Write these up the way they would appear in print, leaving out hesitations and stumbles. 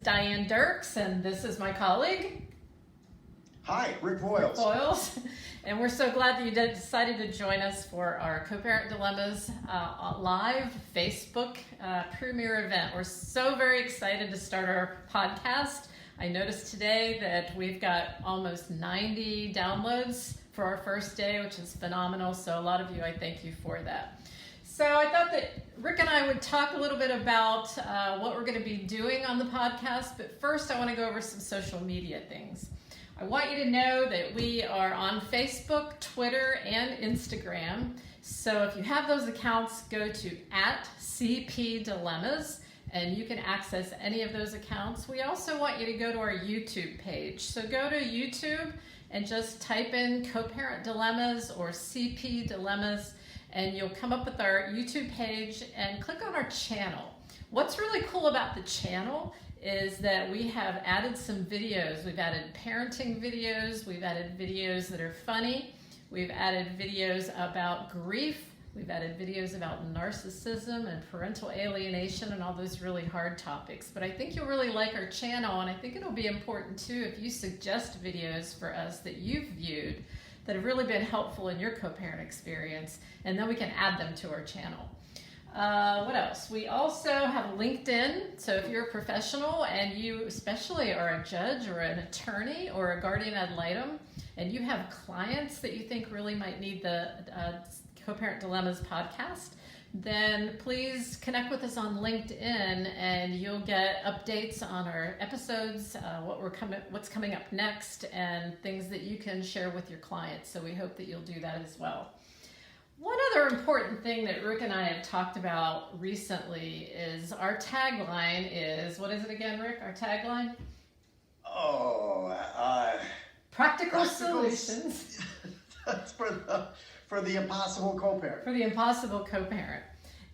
Diane Dirks, and this is my colleague. Hi, Rick Voiles. Voiles. And we're so glad that you decided to join us for our Co-Parent Dilemmas live Facebook premiere event. We're so very excited to start our podcast. I noticed today that we've got almost 90 downloads for our first day, which is phenomenal. So a lot of you, I thank you for that. So I thought that Rick and I would talk a little bit about what we're going to be doing on the podcast, but first I want to go over some social media things. I want you to know that we are on Facebook, Twitter, and Instagram. So if you have those accounts, go to @CP-Dilemmas, and you can access any of those accounts. We also want you to go to our YouTube page. So go to YouTube and just type in Co-Parent Dilemmas or CP Dilemmas, and you'll come up with our YouTube page and click on our channel. What's really cool about the channel is that we have added some videos. We've added parenting videos, we've added videos that are funny, we've added videos about grief, we've added videos about narcissism and parental alienation and all those really hard topics. But I think you'll really like our channel, and I think it'll be important too if you suggest videos for us that you've viewed that have really been helpful in your co-parent experience, and then we can add them to our channel. What else? We also have LinkedIn, so if you're a professional and you especially are a judge or an attorney or a guardian ad litem, and you have clients that you think really might need the Co-Parent Dilemmas podcast, then please connect with us on LinkedIn and you'll get updates on our episodes, what's coming up next, and things that you can share with your clients. So we hope that you'll do that as well. One other important thing that Rick and I have talked about recently is our tagline is, what is it again, Rick? Our tagline? Practical solutions. That's for the impossible co-parent. For the impossible co-parent.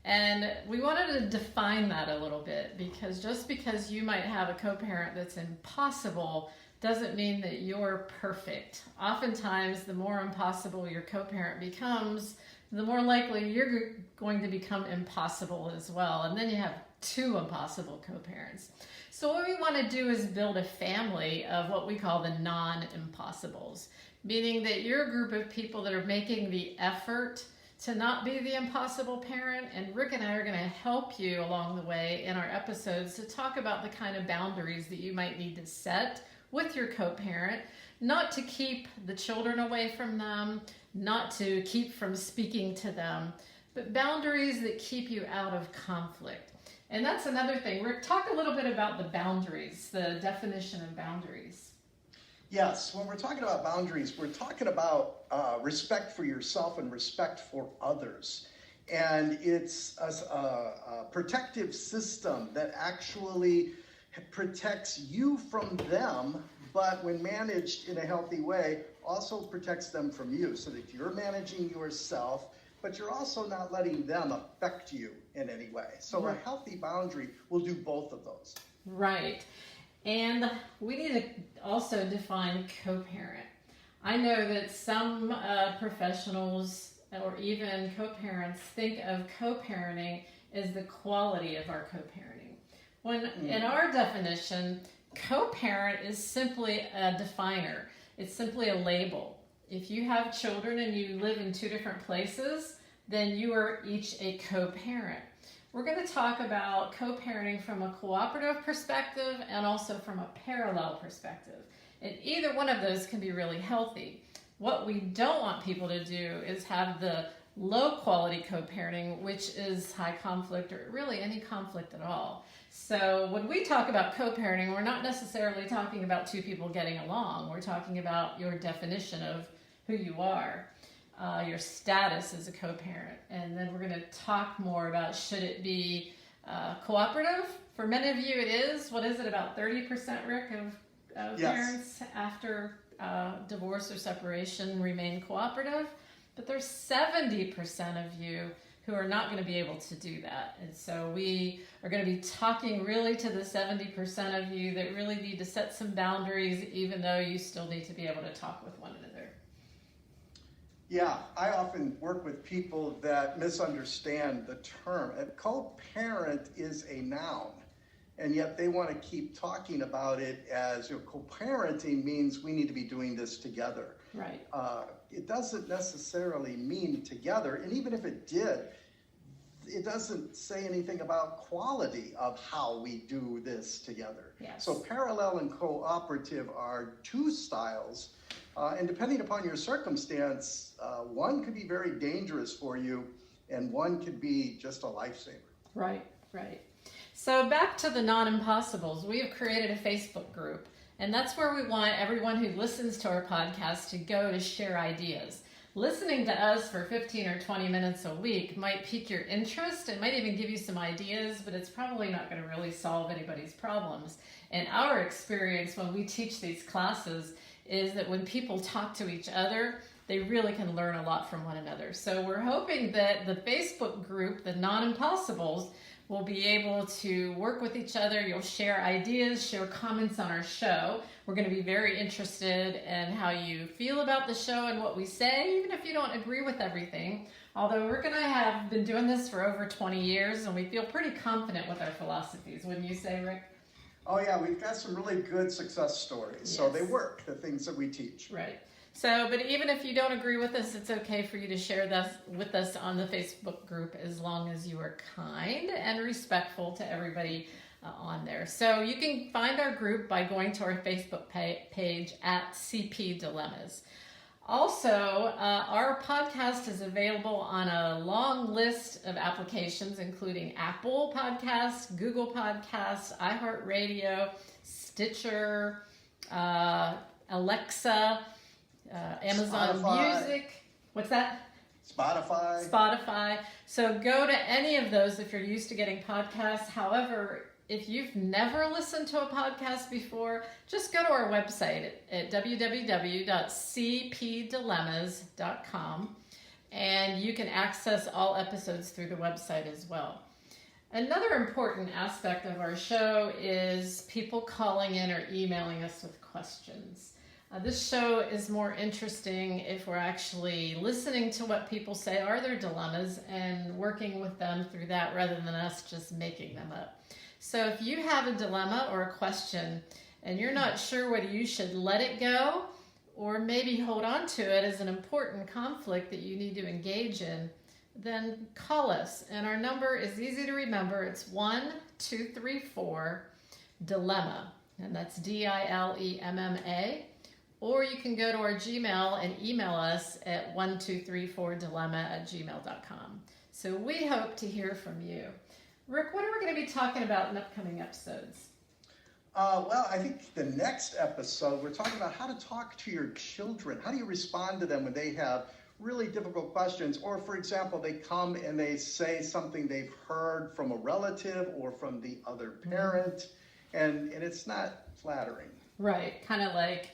And we wanted to define that a little bit, because just because you might have a co-parent that's impossible doesn't mean that you're perfect. Oftentimes, the more impossible your co-parent becomes, the more likely you're going to become impossible as well. And then you have two impossible co-parents. So what we want to do is build a family of what we call the non-impossibles, meaning that you're a group of people that are making the effort to not be the impossible parent. And Rick and I are going to help you along the way in our episodes to talk about the kind of boundaries that you might need to set with your co-parent, not to keep the children away from them, not to keep from speaking to them, but boundaries that keep you out of conflict. And that's another thing. Rick, talk a little bit about the boundaries, the definition of boundaries. Yes, when we're talking about boundaries, we're talking about respect for yourself and respect for others. And it's a protective system that actually protects you from them, but when managed in a healthy way, also protects them from you, so that you're managing yourself, but you're also not letting them affect you in any way. So right. A healthy boundary will do both of those. Right. And we need to also define co-parent. I know that some professionals or even co-parents think of co-parenting as the quality of our co-parenting. When in our definition, co-parent is simply a definer. It's simply a label. If you have children and you live in two different places, then you are each a co-parent. We're going to talk about co-parenting from a cooperative perspective and also from a parallel perspective. And either one of those can be really healthy. What we don't want people to do is have the low quality co-parenting, which is high conflict or really any conflict at all. So when we talk about co-parenting, we're not necessarily talking about two people getting along. We're talking about your definition of who you are. Your status as a co-parent, and then we're going to talk more about should it be cooperative. For many of you it is. What is it, about 30%, Rick, of Yes. parents after divorce or separation remain cooperative, but there's 70% of you who are not going to be able to do that. And so we are going to be talking really to the 70% of you that really need to set some boundaries, even though you still need to be able to talk with one another. Yeah, I often work with people that misunderstand the term. A co-parent is a noun. and yet they want to keep talking about it as, co-parenting means we need to be doing this together. Right. It doesn't necessarily mean together, and even if it did, it doesn't say anything about quality of how we do this together. Yes. So parallel and cooperative are two styles, and depending upon your circumstance, one could be very dangerous for you, and one could be just a lifesaver. Right, right. So back to the non-impossibles, we have created a Facebook group, and that's where we want everyone who listens to our podcast to go to share ideas. Listening to us for 15 or 20 minutes a week might pique your interest. It might even give you some ideas, but it's probably not going to really solve anybody's problems. And our experience when we teach these classes is that when people talk to each other, they really can learn a lot from one another. So we're hoping that the Facebook group, the Non-Impossibles, will be able to work with each other. You'll share ideas, share comments on our show. We're going to be very interested in how you feel about the show and what we say, even if you don't agree with everything. Although we're going to have been doing this for over 20 years, and we feel pretty confident with our philosophies. Wouldn't you say, Rick? Oh yeah, we've got some really good success stories. Yes. So they work, the things that we teach. Right. So, but even if you don't agree with us, it's okay for you to share this with us on the Facebook group as long as you are kind and respectful to everybody on there. So you can find our group by going to our Facebook page at CP Dilemmas. Also, our podcast is available on a long list of applications, including Apple Podcasts, Google Podcasts, iHeartRadio, Stitcher, Alexa, Amazon Spotify. Music. What's that? Spotify. So go to any of those if you're used to getting podcasts. However, if you've never listened to a podcast before, just go to our website at www.cpdilemmas.com, and you can access all episodes through the website as well. Another important aspect of our show is people calling in or emailing us with questions. This show is more interesting if we're actually listening to what people say are their dilemmas and working with them through that rather than us just making them up. So if you have a dilemma or a question and you're not sure whether you should let it go or maybe hold on to it as an important conflict that you need to engage in, then call us. And our number is easy to remember. It's 1-234-DILEMMA, and that's DILEMMA. Or you can go to our Gmail and email us at 1234dilemma@gmail.com. So we hope to hear from you. Rick, what are we going to be talking about in upcoming episodes? Well, I think the next episode, we're talking about how to talk to your children. How do you respond to them when they have really difficult questions? Or, for example, they come and they say something they've heard from a relative or from the other parent, and it's not flattering. Right, kind of like,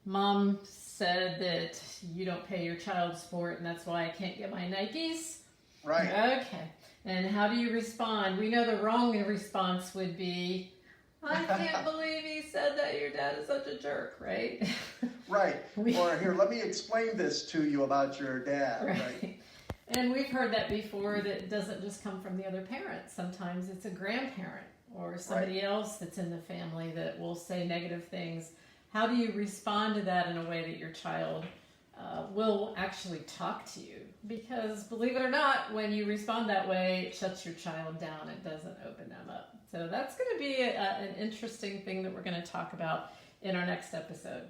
Mom said that you don't pay your child support and that's why I can't get my Nikes. Right. Okay. And how do you respond? We know the wrong response would be, I can't believe he said that your dad is such a jerk, right? Right. Or here, let me explain this to you about your dad. Right. And we've heard that before, that it doesn't just come from the other parent. Sometimes it's a grandparent or somebody else that's in the family that will say negative things. How do you respond to that in a way that your child will actually talk to you? Because believe it or not, when you respond that way, it shuts your child down. It doesn't open them up. So that's going to be an interesting thing that we're going to talk about in our next episode.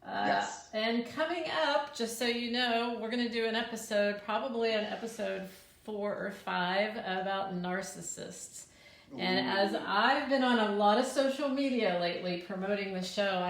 Yes. And coming up, just so you know, we're going to do an episode, probably on episode 4 or 5, about narcissists. And as I've been on a lot of social media lately promoting the show,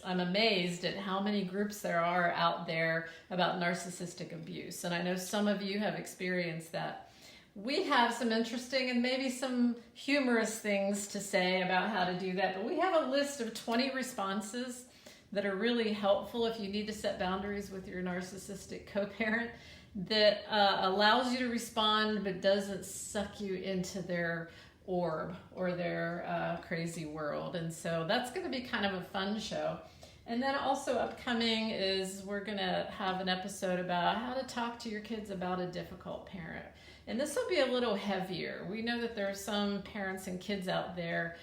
I'm amazed at how many groups there are out there about narcissistic abuse. And I know some of you have experienced that. We have some interesting and maybe some humorous things to say about how to do that, but we have a list of 20 responses that are really helpful if you need to set boundaries with your narcissistic co-parent, that allows you to respond but doesn't suck you into their orb or their crazy world. And so that's going to be kind of a fun show. And then also upcoming is we're going to have an episode about how to talk to your kids about a difficult parent. And this will be a little heavier. We know that there are some parents and kids out there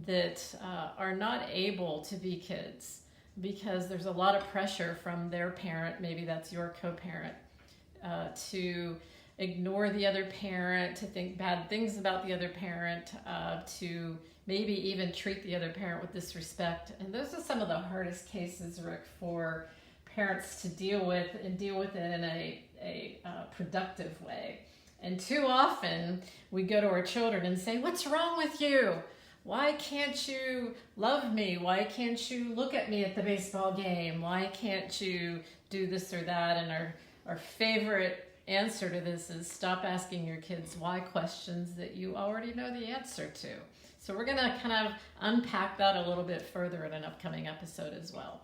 that are not able to be kids because there's a lot of pressure from their parent, maybe that's your co-parent, to ignore the other parent, to think bad things about the other parent, to maybe even treat the other parent with disrespect. And those are some of the hardest cases, Rick, for parents to deal with and deal with it in a productive way. And too often we go to our children and say, "What's wrong with you? Why can't you love me? Why can't you look at me at the baseball game? Why can't you do this or that?" And our favorite answer to this is stop asking your kids why questions that you already know the answer to. So we're going to kind of unpack that a little bit further in an upcoming episode as well.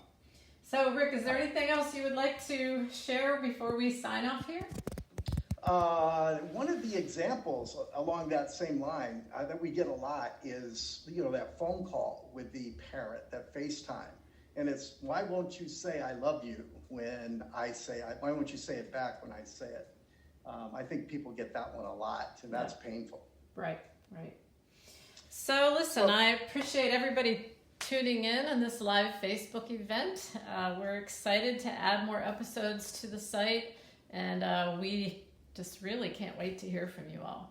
So Rick, is there anything else you would like to share before we sign off here? One of the examples along that same line that we get a lot is, that phone call with the parent, that FaceTime. And it's, why won't you say I love you when I say, why won't you say it back when I say it? I think people get that one a lot, and that's painful. Right. So listen, I appreciate everybody tuning in on this live Facebook event. We're excited to add more episodes to the site, and we just really can't wait to hear from you all.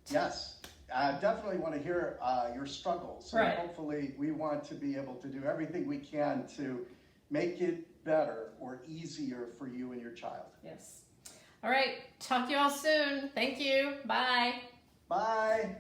Yes, I definitely want to hear your struggles. Right. And hopefully we want to be able to do everything we can to make it better or easier for you and your child. Yes. All right. Talk to you all soon. Thank you. Bye. Bye.